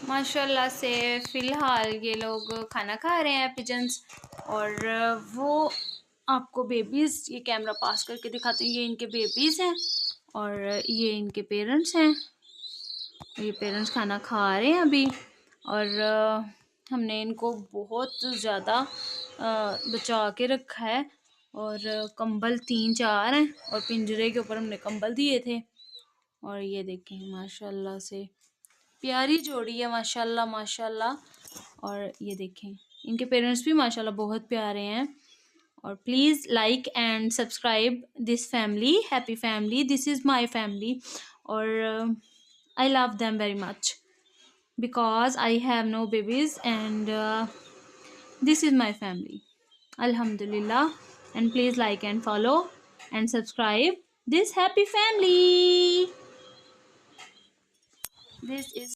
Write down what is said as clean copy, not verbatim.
माशाल्लाह से फ़िलहाल ये लोग खाना खा रहे हैं पिजन्स, और वो आपको बेबीज़, ये कैमरा पास करके दिखाती हूँ, ये इनके बेबीज़ हैं और ये इनके पेरेंट्स हैं। ये पेरेंट्स खाना खा रहे हैं अभी, और हमने इनको बहुत ज़्यादा बचा के रखा है, और कंबल 3-4 हैं, और पिंजरे के ऊपर हमने कंबल दिए थे। और ये देखें माशाल्लाह से प्यारी जोड़ी है, माशाल्लाह माशाल्लाह। और ये देखें इनके पेरेंट्स भी माशाल्लाह बहुत प्यारे हैं। और please like and subscribe this family, happy family, this is my family. और I love them very much because I have no babies, and this is my family. Alhamdulillah. And please like and follow and subscribe this happy family. This is